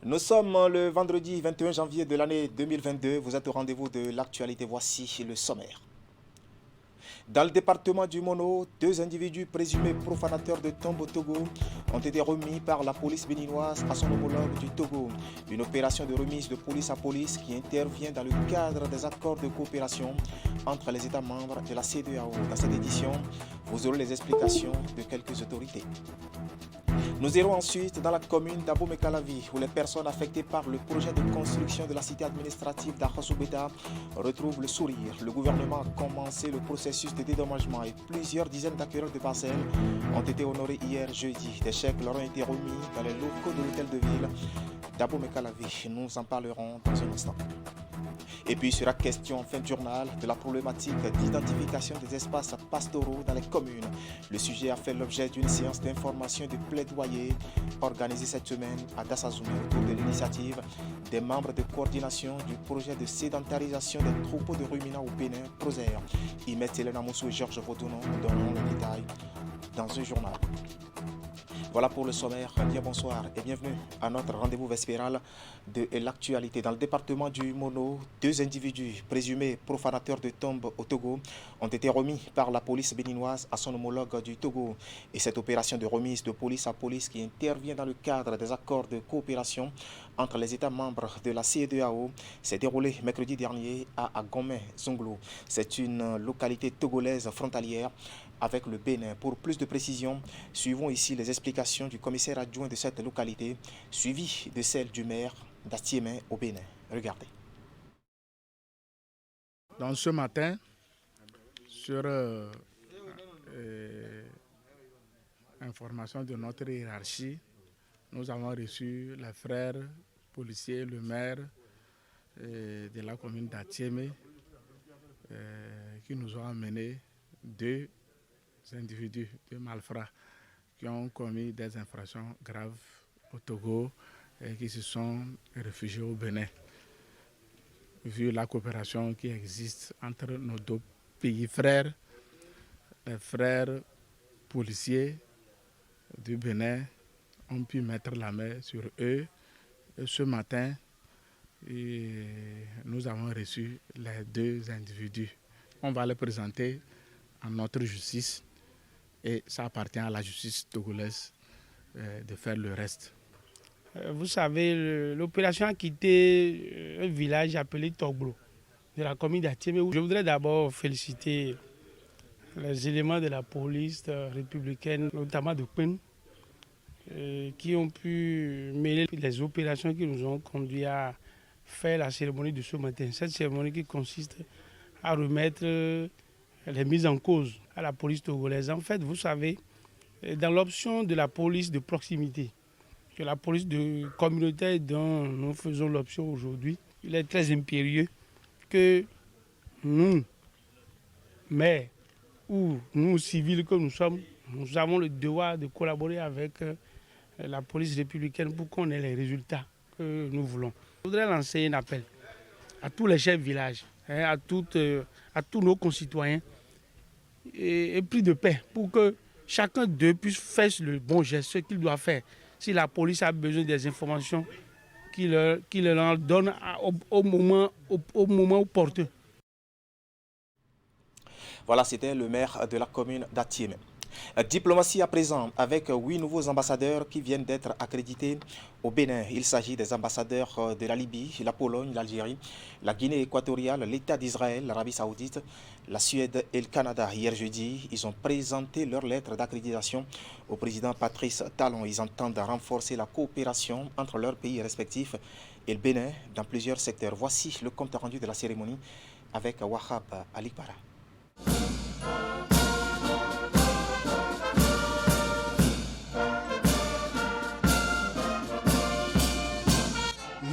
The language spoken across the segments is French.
Nous sommes le vendredi 21 janvier de l'année 2022. Vous êtes au rendez-vous de l'actualité. Voici le sommaire. Dans le département du Mono, deux individus présumés profanateurs de tombes au Togo ont été remis par la police béninoise à son homologue du Togo. Une opération de remise de police à police qui intervient dans le cadre des accords de coopération entre les États membres de la CEDEAO. Dans cette édition, vous aurez les explications de quelques autorités. Nous irons ensuite dans la commune d'Abomey-Calavi où les personnes affectées par le projet de construction de la cité administrative d'Akhosoubeta retrouvent le sourire. Le gouvernement a commencé le processus de dédommagement et plusieurs dizaines d'acquéreurs de parcelles ont été honorés hier jeudi. Des chèques leur ont été remis dans les locaux de l'hôtel de ville d'Abomey-Calavi. Nous en parlerons dans un instant. Et puis il sera question en fin de journal de la problématique d'identification des espaces pastoraux dans les communes. Le sujet a fait l'objet d'une séance d'information et de plaidoyer organisée cette semaine à Dassazoumé autour de l'initiative des membres de coordination du projet de sédentarisation des troupeaux de ruminants au Bénin, Proser. Imet Hélène Amoussou et Georges Vaudounon nous donneront les détails dans un journal. Voilà pour le sommaire. Bien bonsoir et bienvenue à notre rendez-vous vespéral de l'actualité. Dans le département du Mono, deux individus présumés profanateurs de tombes au Togo ont été remis par la police béninoise à son homologue du Togo. Et cette opération de remise de police à police qui intervient dans le cadre des accords de coopération entre les États membres de la CEDEAO s'est déroulée mercredi dernier à Agomey-Zonglo. C'est une localité togolaise frontalière avec le Bénin. Pour plus de précision, suivons ici les explications du commissaire adjoint de cette localité, suivi de celles du maire d'Atiémé au Bénin. Regardez. Donc ce matin, sur information de notre hiérarchie, nous avons reçu les frères policiers, le maire de la commune d'Atiémé, qui nous ont amené deux individus, deux malfrats, qui ont commis des infractions graves au Togo et qui se sont réfugiés au Bénin. Vu la coopération qui existe entre nos deux pays frères, les frères policiers du Bénin ont pu mettre la main sur eux. Et ce matin, nous avons reçu les deux individus. On va les présenter à notre justice et ça appartient à la justice togolaise de faire le reste. Vous savez, l'opération a quitté un village appelé Toglo, de la commune d'Atiémé. Je voudrais d'abord féliciter les éléments de la police républicaine, notamment de Pen, qui ont pu mêler les opérations qui nous ont conduit à faire la cérémonie de ce matin. Cette cérémonie qui consiste à remettre les mises en cause à la police togolaise. En fait, vous savez, dans l'option de la police de proximité, que la police de communauté dont nous faisons l'option aujourd'hui, il est très impérieux que nous, maires ou nous, civils que nous sommes, nous avons le devoir de collaborer avec la police républicaine pour qu'on ait les résultats que nous voulons. Je voudrais lancer un appel à tous les chefs de village, à tous nos concitoyens, et pris de paix pour que chacun d'eux puisse faire le bon geste, ce qu'il doit faire. Si la police a besoin des informations, qu'il leur donne au moment opportun. Voilà, c'était le maire de la commune d'Atiémé. Diplomatie à présent avec 8 nouveaux ambassadeurs qui viennent d'être accrédités au Bénin. Il s'agit des ambassadeurs de la Libye, la Pologne, l'Algérie, la Guinée équatoriale, l'État d'Israël, l'Arabie Saoudite, la Suède et le Canada. Hier jeudi, ils ont présenté leur lettre d'accréditation au président Patrice Talon. Ils entendent renforcer la coopération entre leurs pays respectifs et le Bénin dans plusieurs secteurs. Voici le compte rendu de la cérémonie avec Wahab Alikbara.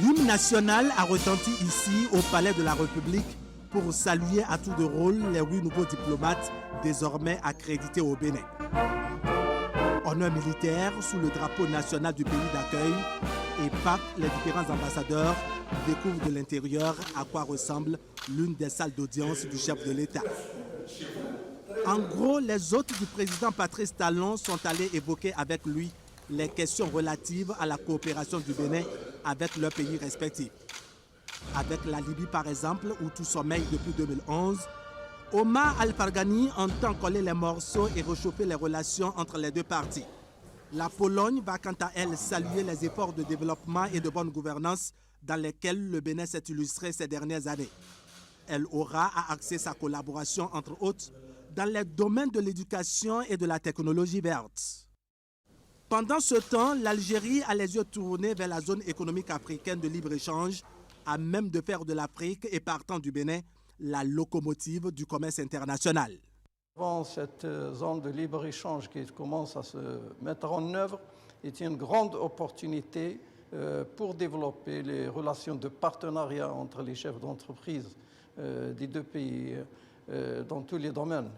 L'hymne national a retenti ici au Palais de la République pour saluer à tour de rôle les 8 nouveaux diplomates désormais accrédités au Bénin. Honneur militaire sous le drapeau national du pays d'accueil et PAC, les différents ambassadeurs découvrent de l'intérieur à quoi ressemble l'une des salles d'audience du chef de l'État. En gros, les hôtes du président Patrice Talon sont allés évoquer avec lui les questions relatives à la coopération du Bénin avec leurs pays respectifs. Avec la Libye par exemple, où tout sommeille depuis 2011, Omar Al-Farghani entend coller les morceaux et réchauffer les relations entre les deux parties. La Pologne va quant à elle saluer les efforts de développement et de bonne gouvernance dans lesquels le Bénin s'est illustré ces dernières années. Elle aura à axer sa collaboration, entre autres, dans les domaines de l'éducation et de la technologie verte. Pendant ce temps, l'Algérie a les yeux tournés vers la zone économique africaine de libre-échange, à même de faire de l'Afrique et partant du Bénin la locomotive du commerce international. Avant cette zone de libre-échange qui commence à se mettre en œuvre est une grande opportunité pour développer les relations de partenariat entre les chefs d'entreprise des deux pays dans tous les domaines,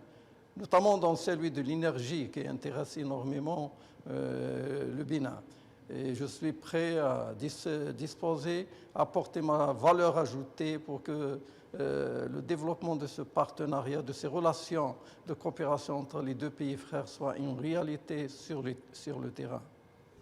notamment dans celui de l'énergie qui intéresse énormément le Bénin. Et je suis prêt à disposer, à apporter ma valeur ajoutée pour que le développement de ce partenariat, de ces relations de coopération entre les deux pays frères soit une réalité sur le terrain.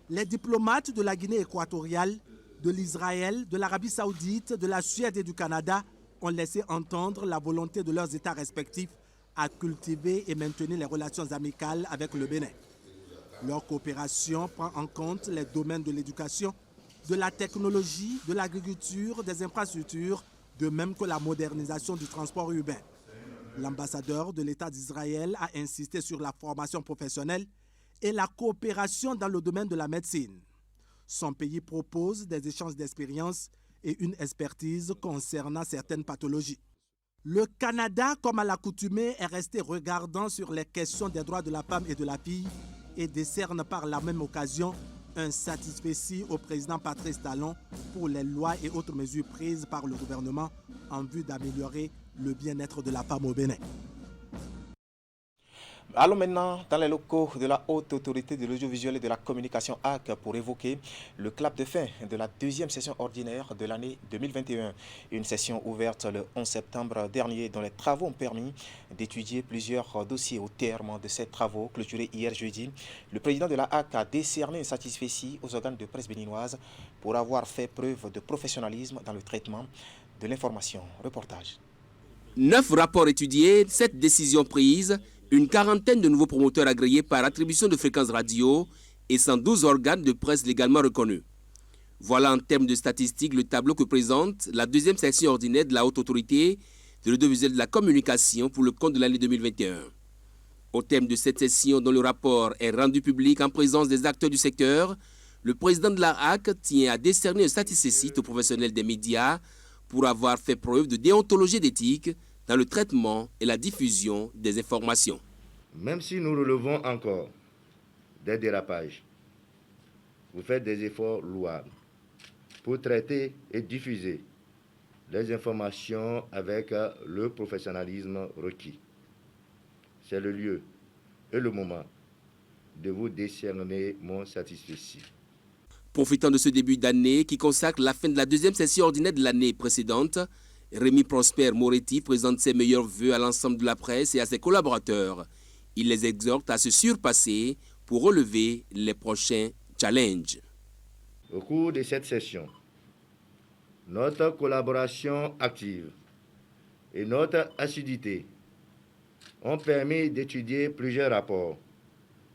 Les diplomates de la Guinée équatoriale, de l'Israël, de l'Arabie saoudite, de la Suède et du Canada ont laissé entendre la volonté de leurs États respectifs à cultiver et maintenir les relations amicales avec le Bénin. Leur coopération prend en compte les domaines de l'éducation, de la technologie, de l'agriculture, des infrastructures, de même que la modernisation du transport urbain. L'ambassadeur de l'État d'Israël a insisté sur la formation professionnelle et la coopération dans le domaine de la médecine. Son pays propose des échanges d'expériences et une expertise concernant certaines pathologies. Le Canada, comme à l'accoutumée, est resté regardant sur les questions des droits de la femme et de la fille et décerne par la même occasion un satisfecit au président Patrice Talon pour les lois et autres mesures prises par le gouvernement en vue d'améliorer le bien-être de la femme au Bénin. Allons maintenant dans les locaux de la Haute Autorité de l'Audiovisuel et de la Communication HAC pour évoquer le clap de fin de la deuxième session ordinaire de l'année 2021. Une session ouverte le 11 septembre dernier dont les travaux ont permis d'étudier plusieurs dossiers. Au terme de ces travaux clôturés hier jeudi, le président de la HAC a décerné un satisfecit aux organes de presse béninoise pour avoir fait preuve de professionnalisme dans le traitement de l'information. Reportage. 9 rapports étudiés, 7 décisions prises, une quarantaine de nouveaux promoteurs agréés par attribution de fréquences radio et 112 organes de presse légalement reconnus. Voilà en termes de statistiques le tableau que présente la deuxième section ordinaire de la Haute Autorité de l'Audiovisuel de la Communication pour le compte de l'année 2021. Au terme de cette session dont le rapport est rendu public en présence des acteurs du secteur, le président de la HAC tient à décerner un satisfecit aux professionnels des médias pour avoir fait preuve de déontologie et d'éthique dans le traitement et la diffusion des informations. Même si nous relevons encore des dérapages, vous faites des efforts louables pour traiter et diffuser les informations avec le professionnalisme requis. C'est le lieu et le moment de vous décerner mon satisfecit. Profitant de ce début d'année qui consacre la fin de la deuxième session ordinaire de l'année précédente, Rémi Prosper Moretti présente ses meilleurs vœux à l'ensemble de la presse et à ses collaborateurs. Il les exhorte à se surpasser pour relever les prochains challenges. Au cours de cette session, notre collaboration active et notre assiduité ont permis d'étudier plusieurs rapports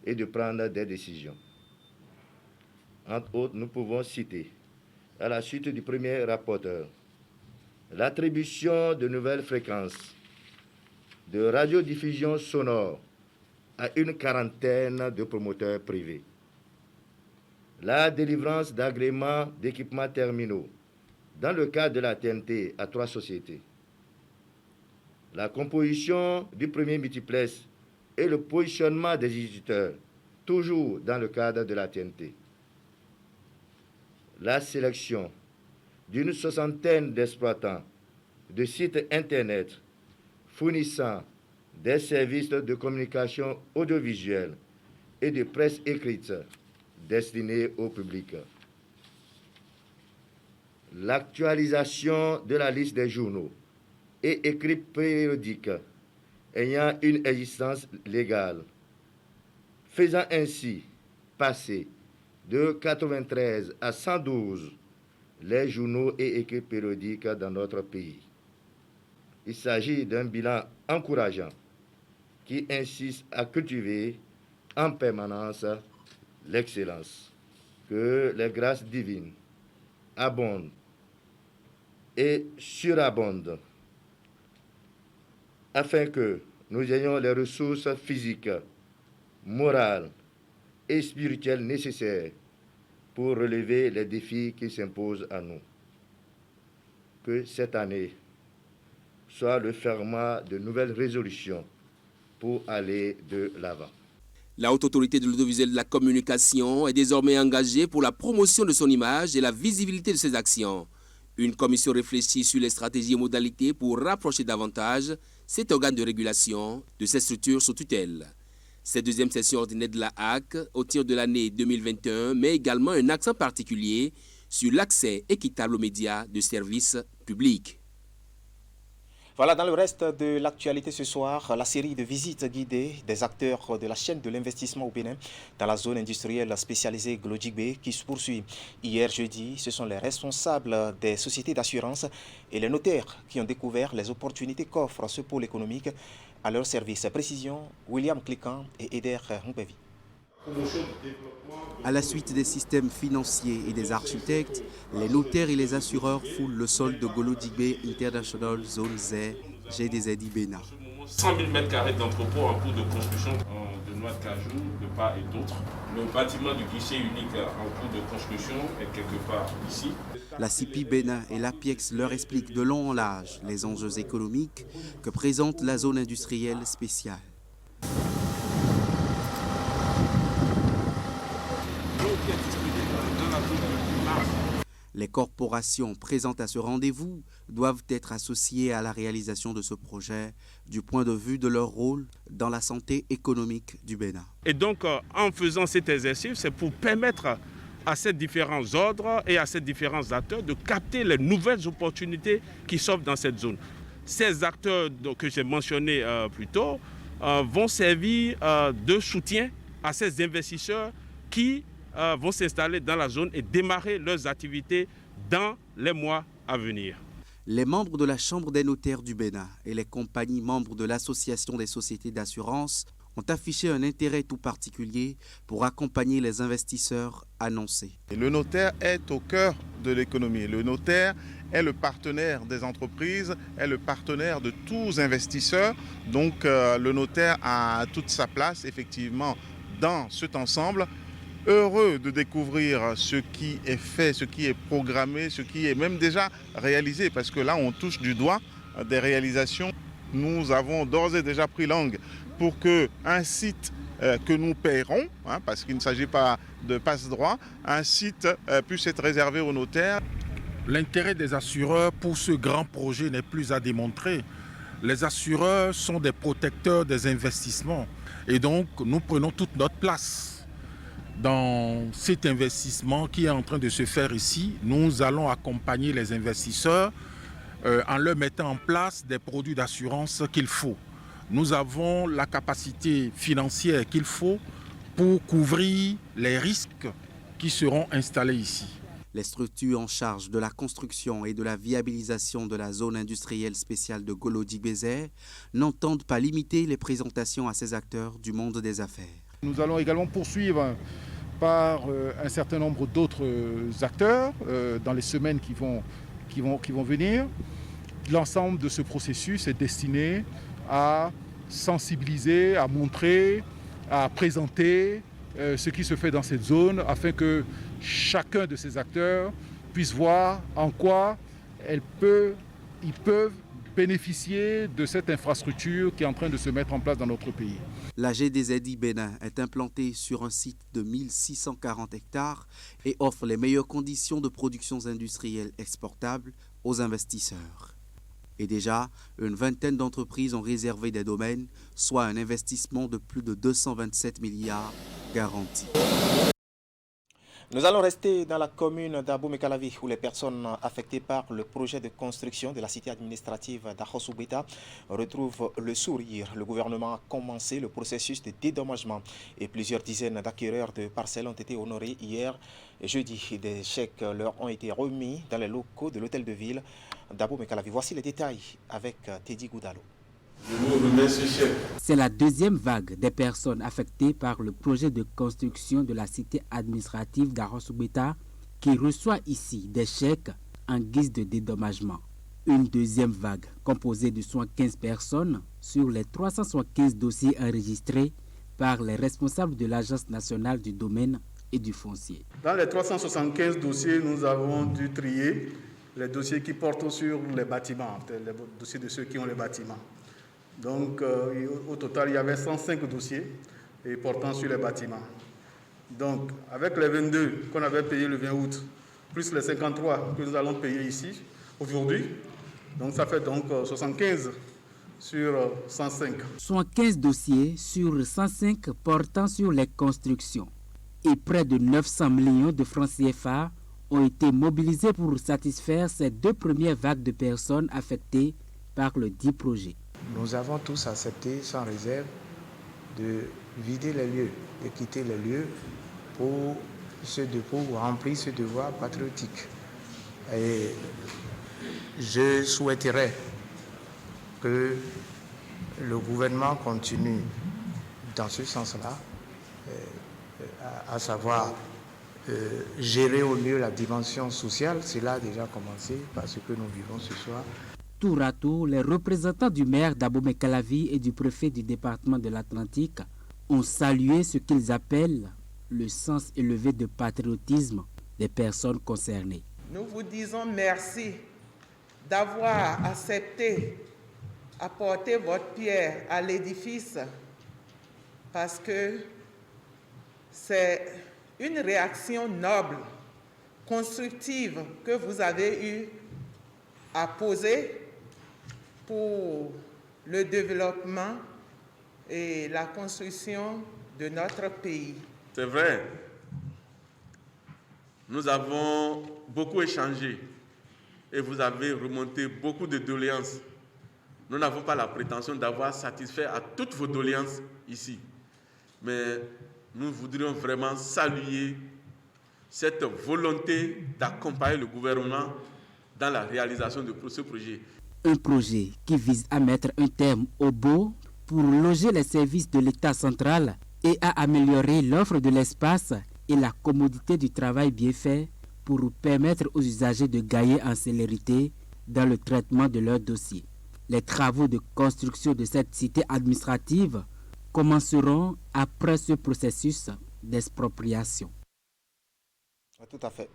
et de prendre des décisions. Entre autres, nous pouvons citer, à la suite du premier rapporteur, l'attribution de nouvelles fréquences de radiodiffusion sonore à une quarantaine de promoteurs privés, la délivrance d'agréments d'équipements terminaux dans le cadre de la TNT à 3 sociétés, la composition du premier multiplex et le positionnement des éditeurs, toujours dans le cadre de la TNT, la sélection d'une soixantaine d'exploitants de sites Internet fournissant des services de communication audiovisuelle et de presse écrite destinés au public. L'actualisation de la liste des journaux et écrits périodiques ayant une existence légale, faisant ainsi passer de 93 à 112 les journaux et écrits périodiques dans notre pays. Il s'agit d'un bilan encourageant qui insiste à cultiver en permanence l'excellence. Que les grâces divines abondent et surabondent afin que nous ayons les ressources physiques, morales et spirituelles nécessaires pour relever les défis qui s'imposent à nous. Que cette année soit le ferment de nouvelles résolutions pour aller de l'avant. La Haute Autorité de l'Audiovisuel et de la Communication est désormais engagée pour la promotion de son image et la visibilité de ses actions. Une commission réfléchit sur les stratégies et modalités pour rapprocher davantage cet organe de régulation de ces structures sous tutelle. Cette deuxième session ordinaire de la HAC, au titre de l'année 2021, met également un accent particulier sur l'accès équitable aux médias de services publics. Voilà, dans le reste de l'actualité ce soir, la série de visites guidées des acteurs de la chaîne de l'investissement au Bénin dans la zone industrielle spécialisée Glodjigbe qui se poursuit. Hier jeudi, ce sont les responsables des sociétés d'assurance et les notaires qui ont découvert les opportunités qu'offre ce pôle économique à leur service. Précision, William Cliquant et Eder Humpevi. À la suite des systèmes financiers et des architectes, les notaires et les assureurs foulent le sol de Glodjigbe International Zone Z, GDZI Bénin. 100 000 m² d'entrepôt en cours de construction de noix de cajou, de part et d'autre. Le bâtiment du guichet unique en cours de construction est quelque part ici. La CIPI Bénin et l'APIEX leur expliquent de long en large les enjeux économiques que présente la zone industrielle spéciale. Les corporations présentes à ce rendez-vous doivent être associées à la réalisation de ce projet du point de vue de leur rôle dans la santé économique du Bénin. Et donc, en faisant cet exercice, c'est pour permettre à ces différents ordres et à ces différents acteurs de capter les nouvelles opportunités qui s'offrent dans cette zone. Ces acteurs que j'ai mentionnés plus tôt vont servir de soutien à ces investisseurs qui vont s'installer dans la zone et démarrer leurs activités dans les mois à venir. Les membres de la Chambre des notaires du Bénin et les compagnies membres de l'Association des sociétés d'assurance ont affiché un intérêt tout particulier pour accompagner les investisseurs annoncés. Le notaire est au cœur de l'économie. Le notaire est le partenaire des entreprises, est le partenaire de tous investisseurs. Donc le notaire a toute sa place effectivement dans cet ensemble. Heureux de découvrir ce qui est fait, ce qui est programmé, ce qui est même déjà réalisé, parce que là on touche du doigt des réalisations. Nous avons d'ores et déjà pris langue pour qu'un site que nous paierons, parce qu'il ne s'agit pas de passe-droit, un site puisse être réservé aux notaires. L'intérêt des assureurs pour ce grand projet n'est plus à démontrer. Les assureurs sont des protecteurs des investissements et donc nous prenons toute notre place. Dans cet investissement qui est en train de se faire ici, nous allons accompagner les investisseurs en leur mettant en place des produits d'assurance qu'il faut. Nous avons la capacité financière qu'il faut pour couvrir les risques qui seront installés ici. Les structures en charge de la construction et de la viabilisation de la zone industrielle spéciale de Glodjigbe n'entendent pas limiter les présentations à ces acteurs du monde des affaires. Nous allons également poursuivre par un certain nombre d'autres acteurs dans les semaines qui vont venir. L'ensemble de ce processus est destiné à sensibiliser, à montrer, à présenter ce qui se fait dans cette zone afin que chacun de ces acteurs puisse voir en quoi ils peuvent bénéficier de cette infrastructure qui est en train de se mettre en place dans notre pays. La GDZI Bénin est implantée sur un site de 1640 hectares et offre les meilleures conditions de production industrielle exportable aux investisseurs. Et déjà, une vingtaine d'entreprises ont réservé des domaines, soit un investissement de plus de 227 milliards garantis. Nous allons rester dans la commune d'Abomey-Calavi où les personnes affectées par le projet de construction de la cité administrative d'Akhosoubeta retrouvent le sourire. Le gouvernement a commencé le processus de dédommagement et plusieurs dizaines d'acquéreurs de parcelles ont été honorés hier et jeudi. Des chèques leur ont été remis dans les locaux de l'hôtel de ville d'Abomey-Calavi. Voici les détails avec Teddy Goudalo. C'est la deuxième vague des personnes affectées par le projet de construction de la cité administrative d'Akhosoubeta qui reçoit ici des chèques en guise de dédommagement. Une deuxième vague composée de 75 personnes sur les 375 dossiers enregistrés par les responsables de l'Agence nationale du domaine et du foncier. Dans les 375 dossiers, nous avons dû trier les dossiers qui portent sur les bâtiments, les dossiers de ceux qui ont les bâtiments. Donc, au total, il y avait 105 dossiers portant sur les bâtiments. Donc, avec les 22 qu'on avait payés le 20 août, plus les 53 que nous allons payer ici, aujourd'hui, donc ça fait donc 75 sur 105. 75 dossiers sur 105 portant sur les constructions. Et près de 900 millions de francs CFA ont été mobilisés pour satisfaire ces deux premières vagues de personnes affectées par le dit projet. Nous avons tous accepté sans réserve de vider les lieux, de quitter les lieux pour remplir ce devoir patriotique. Et je souhaiterais que le gouvernement continue dans ce sens-là, à savoir gérer au mieux la dimension sociale. Cela a déjà commencé par ce que nous vivons ce soir. Tour à tour, les représentants du maire d'Abomey-Calavi et du préfet du département de l'Atlantique ont salué ce qu'ils appellent le sens élevé de patriotisme des personnes concernées. Nous vous disons merci d'avoir accepté apporter votre pierre à l'édifice parce que c'est une réaction noble, constructive que vous avez eu à poser pour le développement et la construction de notre pays. C'est vrai, nous avons beaucoup échangé et vous avez remonté beaucoup de doléances. Nous n'avons pas la prétention d'avoir satisfait à toutes vos doléances ici, mais nous voudrions vraiment saluer cette volonté d'accompagner le gouvernement dans la réalisation de ce projet. Un projet qui vise à mettre un terme au baux pour loger les services de l'État central et à améliorer l'offre de l'espace et la commodité du travail bien fait pour permettre aux usagers de gagner en célérité dans le traitement de leurs dossiers. Les travaux de construction de cette cité administrative commenceront après ce processus d'expropriation. Tout à fait.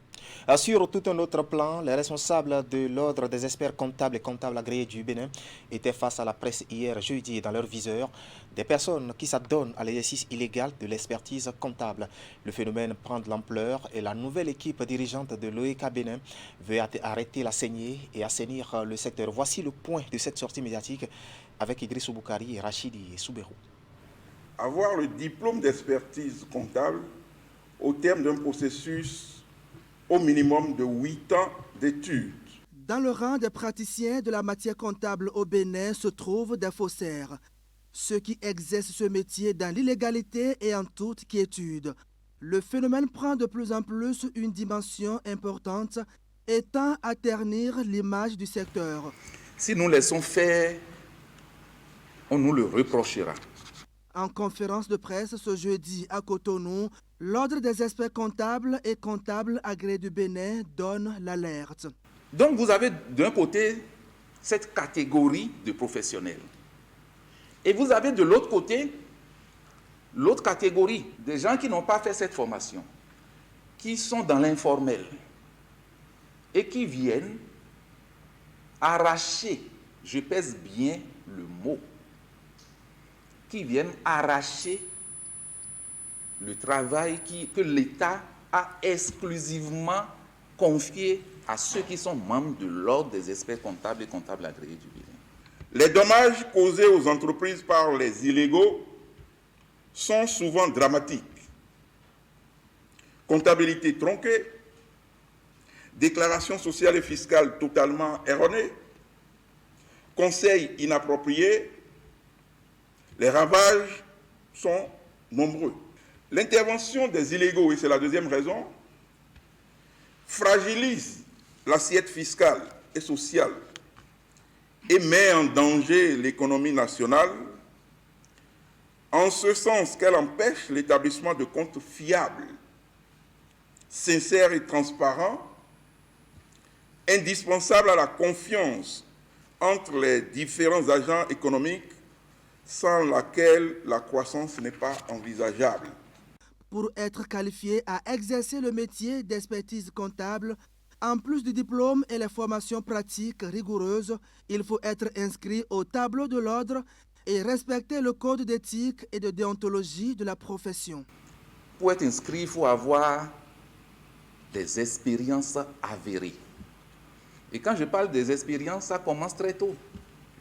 Sur tout un autre plan, les responsables de l'ordre des experts comptables et comptables agréés du Bénin étaient face à la presse hier jeudi dans leur viseur des personnes qui s'adonnent à l'exercice illégal de l'expertise comptable. Le phénomène prend de l'ampleur et la nouvelle équipe dirigeante de l'OECA Bénin veut arrêter la saignée et assainir le secteur. Voici le point de cette sortie médiatique avec Idrissou Boukari et Rachidi Soubérou. Avoir le diplôme d'expertise comptable au terme d'un processus au minimum de 8 ans d'études. Dans le rang des praticiens de la matière comptable au Bénin se trouvent des faussaires, ceux qui exercent ce métier dans l'illégalité et en toute quiétude. Le phénomène prend de plus en plus une dimension importante et tend à ternir l'image du secteur. Si nous laissons faire, on nous le reprochera. En conférence de presse ce jeudi à Cotonou, l'Ordre des experts comptables et comptables agréés du Bénin donne l'alerte. Donc vous avez d'un côté cette catégorie de professionnels. Et vous avez de l'autre côté l'autre catégorie des gens qui n'ont pas fait cette formation, qui sont dans l'informel et qui viennent arracher, je pèse bien le mot, qui viennent arracher le travail que l'État a exclusivement confié à ceux qui sont membres de l'ordre des experts comptables et comptables agréés du Bénin. Les dommages causés aux entreprises par les illégaux sont souvent dramatiques. comptabilité tronquée, déclaration sociale et fiscale totalement erronée, conseils inappropriés, les ravages sont nombreux. L'intervention des illégaux, et c'est la deuxième raison, fragilise l'assiette fiscale et sociale et met en danger l'économie nationale, en ce sens qu'elle empêche l'établissement de comptes fiables, sincères et transparents, indispensables à la confiance entre les différents agents économiques, sans laquelle la croissance n'est pas envisageable. Pour être qualifié à exercer le métier d'expertise comptable, en plus du diplôme et les formations pratiques rigoureuses, il faut être inscrit au tableau de l'ordre et respecter le code d'éthique et de déontologie de la profession. Pour être inscrit, il faut avoir des expériences avérées. Et quand je parle des expériences, ça commence très tôt.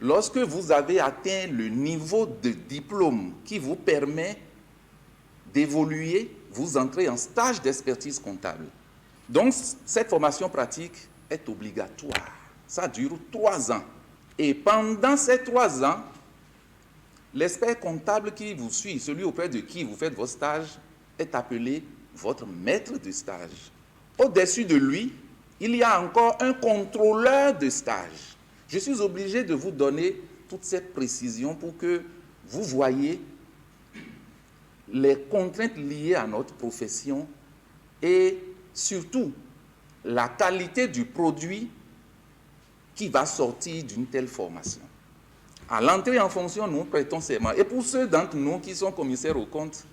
Lorsque vous avez atteint le niveau de diplôme qui vous permet d'évoluer, vous entrez en stage d'expertise comptable. Donc, cette formation pratique est obligatoire. Ça dure 3 ans. Et pendant ces 3 ans, l'expert comptable qui vous suit, celui auprès de qui vous faites vos stages, est appelé votre maître de stage. Au-dessus de lui, il y a encore un contrôleur de stage. Je suis obligé de vous donner toutes ces précisions pour que vous voyez les contraintes liées à notre profession et surtout la qualité du produit qui va sortir d'une telle formation. À l'entrée en fonction, nous prêtons serment. Et pour ceux d'entre nous qui sont commissaires aux comptes,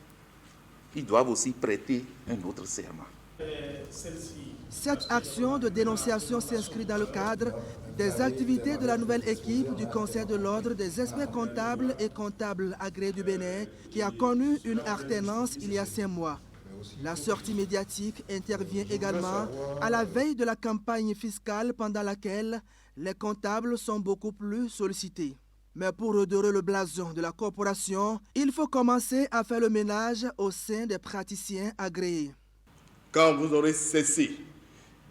ils doivent aussi prêter un autre serment. Cette action de dénonciation s'inscrit dans le cadre des activités de la nouvelle équipe du Conseil de l'Ordre des experts comptables et comptables agréés du Bénin qui a connu une alternance il y a 5 mois. La sortie médiatique intervient également à la veille de la campagne fiscale pendant laquelle les comptables sont beaucoup plus sollicités. Mais pour redorer le blason de la corporation, il faut commencer à faire le ménage au sein des praticiens agréés. Quand vous aurez cessé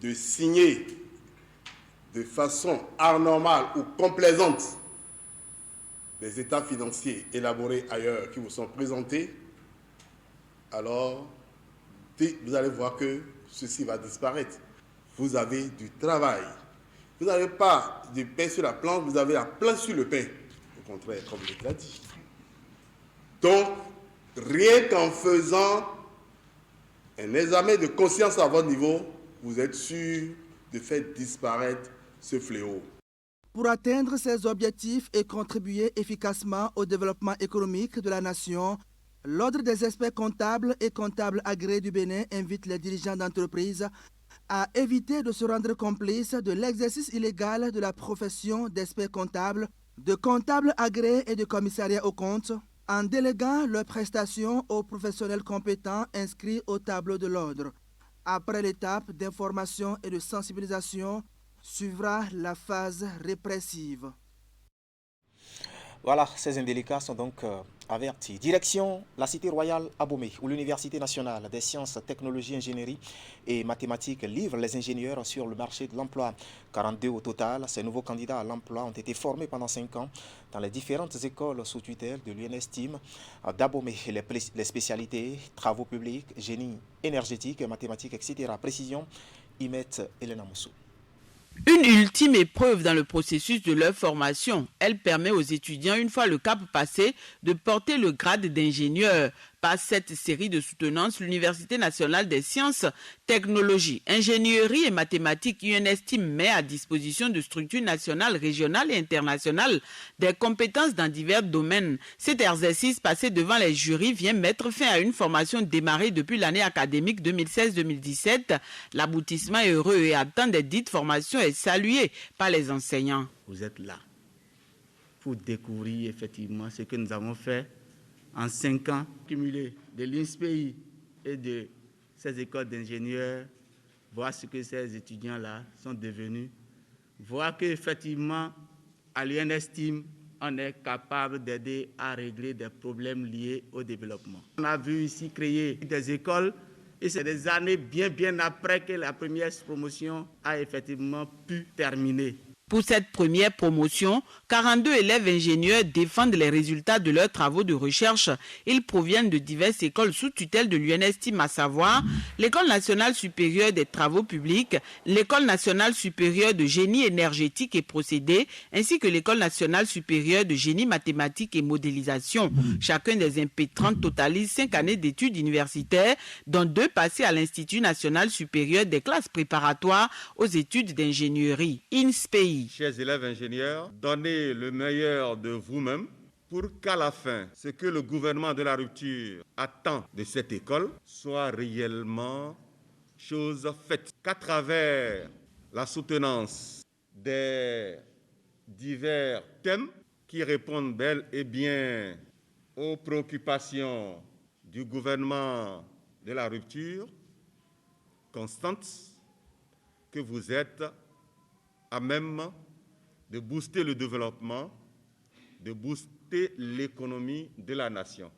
de signer de façon anormale ou complaisante les états financiers élaborés ailleurs qui vous sont présentés, alors vous allez voir que ceci va disparaître. Vous avez du travail. Vous n'avez pas de pain sur la planche, vous avez la planche sur le pain. Au contraire, comme je l'ai dit. Donc, rien qu'en faisant un examen de conscience à votre niveau, vous êtes sûr de faire disparaître ce fléau. Pour atteindre ces objectifs et contribuer efficacement au développement économique de la nation, l'Ordre des experts comptables et comptables agréés du Bénin invite les dirigeants d'entreprises à éviter de se rendre complices de l'exercice illégal de la profession d'experts comptables, de comptables agréés et de commissariat aux comptes, en déléguant leurs prestations aux professionnels compétents inscrits au tableau de l'ordre. Après l'étape d'information et de sensibilisation, suivra la phase répressive. Voilà, ces indélicats sont donc avertis. Direction la Cité Royale à Abomey, où l'Université nationale des sciences, technologies, ingénierie et mathématiques livre les ingénieurs sur le marché de l'emploi. 42 au total, ces nouveaux candidats à l'emploi ont été formés pendant 5 ans dans les différentes écoles sous tutelle de l'UNSTIM d'Abomey. Les spécialités, travaux publics, génie énergétique, mathématiques, etc. Précision, Imet Elena Moussou. Une ultime épreuve dans le processus de leur formation. Elle permet aux étudiants, une fois le cap passé, de porter le grade d'ingénieur. Par cette série de soutenances, l'Université nationale des sciences, technologies, ingénierie et mathématiques UNSTIM met à disposition de structures nationales, régionales et internationales des compétences dans divers domaines. Cet exercice passé devant les jurys vient mettre fin à une formation démarrée depuis l'année académique 2016-2017. L'aboutissement est heureux et attend des dites formations est salué par les enseignants. Vous êtes là pour découvrir effectivement ce que nous avons fait en 5 ans, cumulé de l'INSPI et de ces écoles d'ingénieurs, voir ce que ces étudiants-là sont devenus, voir qu'effectivement, à l'UNSTIM, on est capable d'aider à régler des problèmes liés au développement. On a vu ici créer des écoles Et c'est des années bien après que la première promotion a effectivement pu terminer. Pour cette première promotion, 42 élèves ingénieurs défendent les résultats de leurs travaux de recherche. Ils proviennent de diverses écoles sous tutelle de l'UNSTIM, à savoir l'École nationale supérieure des travaux publics, l'École nationale supérieure de génie énergétique et procédés, ainsi que l'École nationale supérieure de génie mathématique et modélisation. Chacun des impétrants totalise 5 années d'études universitaires, dont 2 passées à l'Institut national supérieur des classes préparatoires aux études d'ingénierie, INSPEI. Chers élèves ingénieurs, donnez le meilleur de vous-même pour qu'à la fin, ce que le gouvernement de la rupture attend de cette école soit réellement chose faite. Qu'à travers la soutenance des divers thèmes qui répondent bel et bien aux préoccupations du gouvernement de la rupture constante, que vous êtes à même de booster le développement, de booster l'économie de la nation.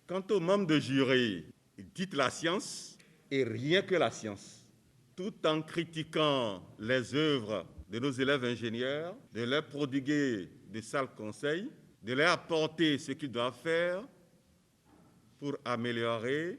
Quant aux membres de jury, dites la science et rien que la science, tout en critiquant les œuvres de nos élèves ingénieurs, de leur prodiguer de sales conseils, de leur apporter ce qu'ils doivent faire pour améliorer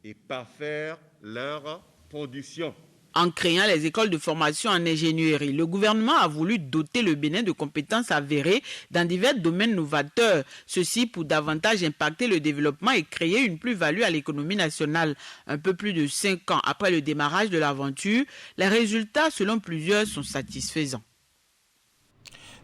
et parfaire leur production. En créant les écoles de formation en ingénierie, le gouvernement a voulu doter le Bénin de compétences avérées dans divers domaines novateurs. Ceci pour davantage impacter le développement et créer une plus-value à l'économie nationale. Un peu plus de 5 ans après le démarrage de l'aventure, les résultats, selon plusieurs, sont satisfaisants.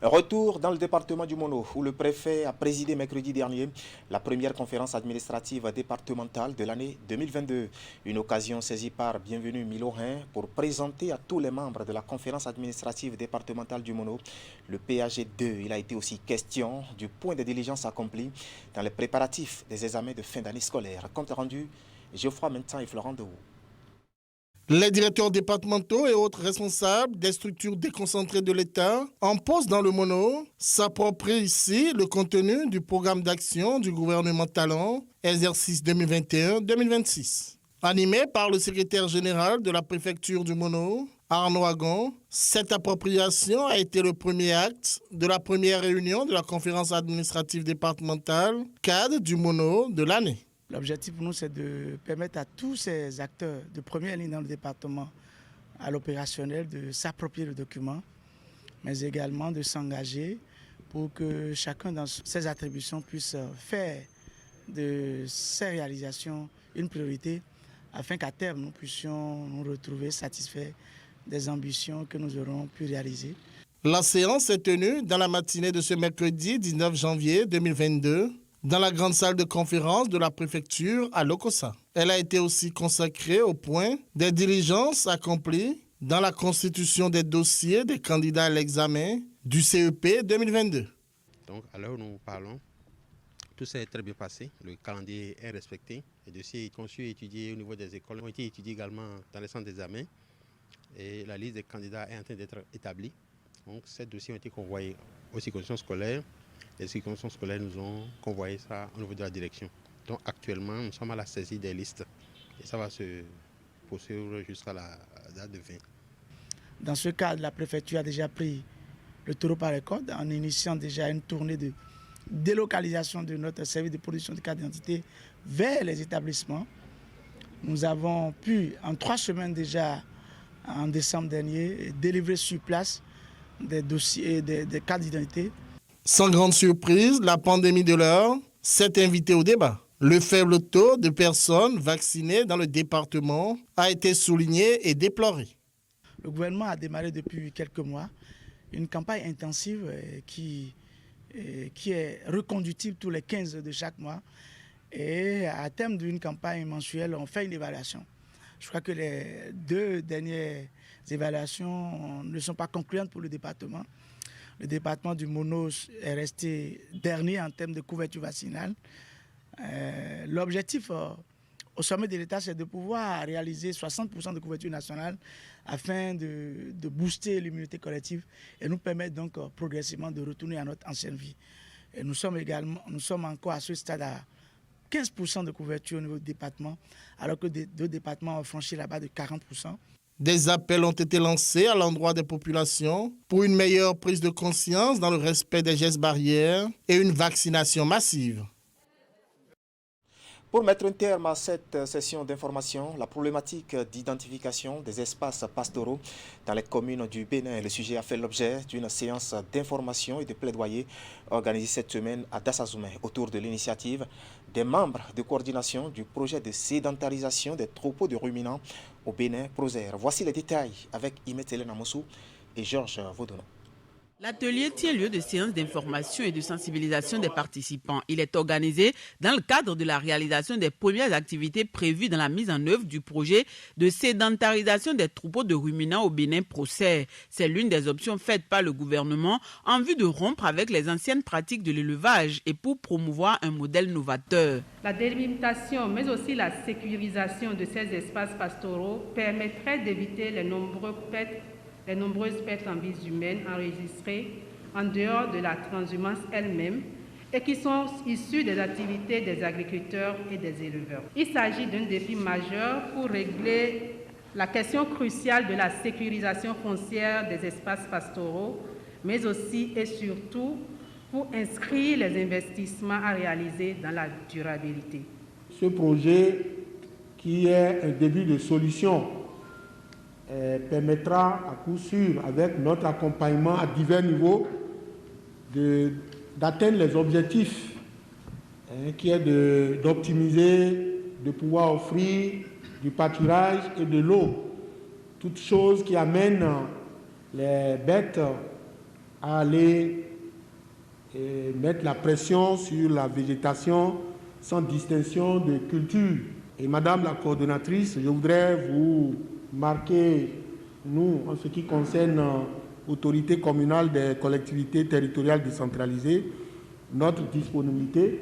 Retour dans le département du Mono, où le préfet a présidé mercredi dernier la première conférence administrative départementale de l'année 2022. Une occasion saisie par Bienvenu Milorin pour présenter à tous les membres de la conférence administrative départementale du Mono le PAG2. Il a été aussi question du point de diligence accompli dans les préparatifs des examens de fin d'année scolaire. Compte rendu, Geoffroy Mentan et Florent Dehou. Les directeurs départementaux et autres responsables des structures déconcentrées de l'État en poste dans le Mono s'approprient ici le contenu du programme d'action du gouvernement Talon, exercice 2021-2026. Animé par le secrétaire général de la préfecture du Mono, Arnaud Agon, cette appropriation a été le premier acte de la première réunion de la conférence administrative départementale cadre du Mono de l'année. L'objectif pour nous, c'est de permettre à tous ces acteurs de première ligne dans le département, à l'opérationnel, de s'approprier le document, mais également de s'engager pour que chacun dans ses attributions puisse faire de ses réalisations une priorité, afin qu'à terme, nous puissions nous retrouver satisfaits des ambitions que nous aurons pu réaliser. La séance est tenue dans la matinée de ce mercredi 19 janvier 2022. Dans la grande salle de conférence de la préfecture à Lokossa. Elle a été aussi consacrée au point des diligences accomplies dans la constitution des dossiers des candidats à l'examen du CEP 2022. Donc, à l'heure où nous parlons, tout s'est très bien passé. Le calendrier est respecté. Les dossiers conçus et étudiés au niveau des écoles ont été étudiés également dans les centres d'examen. Et la liste des candidats est en train d'être établie. Donc, ces dossiers ont été convoyés aux circonscriptions scolaires. Les circonscriptions scolaires nous ont convoyé ça au niveau de la direction. Donc actuellement, nous sommes à la saisie des listes et ça va se poursuivre jusqu'à la date de 20. Dans ce cadre, la préfecture a déjà pris le taureau par les cordes en initiant déjà une tournée de délocalisation de notre service de production de carte d'identité vers les établissements. Nous avons pu, en 3 semaines déjà, en décembre dernier, délivrer sur place des dossiers, des cartes d'identité. Sans grande surprise, la pandémie de l'heure s'est invitée au débat. Le faible taux de personnes vaccinées dans le département a été souligné et déploré. Le gouvernement a démarré depuis quelques mois une campagne intensive qui est reconductible tous les 15 de chaque mois. Et à terme d'une campagne mensuelle, on fait une évaluation. Je crois que les 2 dernières évaluations ne sont pas concluantes pour le département. Le département du Mono est resté dernier en termes de couverture vaccinale. L'objectif au sommet de l'État, c'est de pouvoir réaliser 60% de couverture nationale afin de booster l'immunité collective et nous permettre donc progressivement de retourner à notre ancienne vie. Et nous sommes encore à ce stade 15% de couverture au niveau du département, alors que d'autres départements ont franchi là-bas de 40%. Des appels ont été lancés à l'endroit des populations pour une meilleure prise de conscience dans le respect des gestes barrières et une vaccination massive. Pour mettre un terme à cette session d'information, la problématique d'identification des espaces pastoraux dans les communes du Bénin, le sujet a fait l'objet d'une séance d'information et de plaidoyer organisée cette semaine à Dassazoumé autour de l'initiative des membres de coordination du projet de sédentarisation des troupeaux de ruminants au Bénin, Proser. Voici les détails avec Imet Hélène Amoussou et Georges Vaudonon. L'atelier tient lieu de séances d'information et de sensibilisation des participants. Il est organisé dans le cadre de la réalisation des premières activités prévues dans la mise en œuvre du projet de sédentarisation des troupeaux de ruminants au Bénin Proser. C'est l'une des options faites par le gouvernement en vue de rompre avec les anciennes pratiques de l'élevage et pour promouvoir un modèle novateur. La délimitation, mais aussi la sécurisation de ces espaces pastoraux permettrait d'éviter les nombreuses pertes en vies humaines enregistrées en dehors de la transhumance elle-même et qui sont issues des activités des agriculteurs et des éleveurs. Il s'agit d'un défi majeur pour régler la question cruciale de la sécurisation foncière des espaces pastoraux, mais aussi et surtout pour inscrire les investissements à réaliser dans la durabilité. Ce projet, qui est un début de solution, permettra à coup sûr, avec notre accompagnement à divers niveaux, d'atteindre les objectifs qui est d'optimiser, de pouvoir offrir du pâturage et de l'eau, toutes choses qui amènent les bêtes à aller mettre la pression sur la végétation sans distinction de culture. Et Madame la coordonnatrice, je voudrais vous marquer, nous, en ce qui concerne l'autorité communale des collectivités territoriales décentralisées, notre disponibilité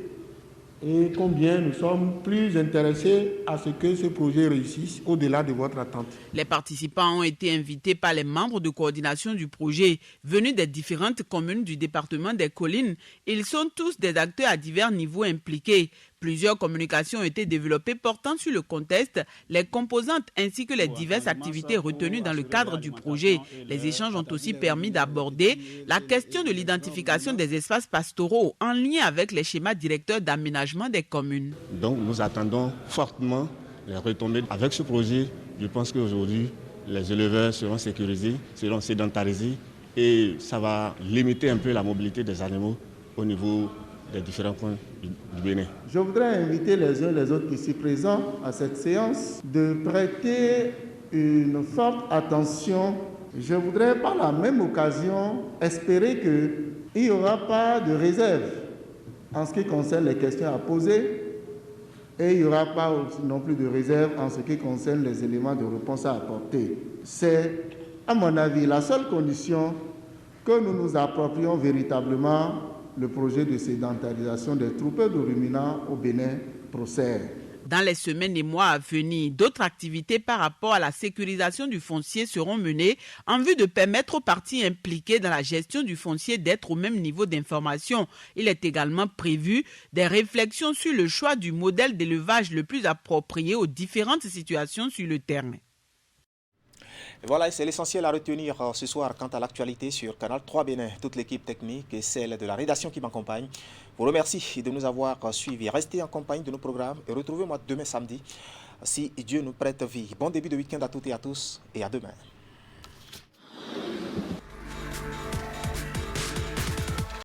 et combien nous sommes plus intéressés à ce que ce projet réussisse au-delà de votre attente. Les participants ont été invités par les membres de coordination du projet venus des différentes communes du département des Collines. Ils sont tous des acteurs à divers niveaux impliqués. Plusieurs communications ont été développées portant sur le contexte, les composantes ainsi que les diverses activités retenues dans le cadre du projet. Les échanges ont aussi permis d'aborder la question de l'identification des espaces pastoraux en lien avec les schémas directeurs d'aménagement des communes. Donc nous attendons fortement les retombées. Avec ce projet, je pense qu'aujourd'hui, les éleveurs seront sécurisés, seront sédentarisés et ça va limiter un peu la mobilité des animaux au niveau des différents points du Bénin. Je voudrais inviter les uns et les autres ici présents à cette séance de prêter une forte attention. Je voudrais par la même occasion espérer qu'il n'y aura pas de réserve en ce qui concerne les questions à poser et il n'y aura pas non plus de réserve en ce qui concerne les éléments de réponse à apporter. C'est, à mon avis, la seule condition que nous nous approprions véritablement le projet de sédentarisation des troupeaux de ruminants au Bénin Proser. Dans les semaines et mois à venir, d'autres activités par rapport à la sécurisation du foncier seront menées en vue de permettre aux parties impliquées dans la gestion du foncier d'être au même niveau d'information. Il est également prévu des réflexions sur le choix du modèle d'élevage le plus approprié aux différentes situations sur le terrain. Voilà, c'est l'essentiel à retenir ce soir quant à l'actualité sur Canal 3 Bénin. Toute l'équipe technique et celle de la rédaction qui m'accompagne vous remercie de nous avoir suivis. Restez en compagnie de nos programmes et retrouvez-moi demain samedi si Dieu nous prête vie. Bon début de week-end à toutes et à tous et à demain.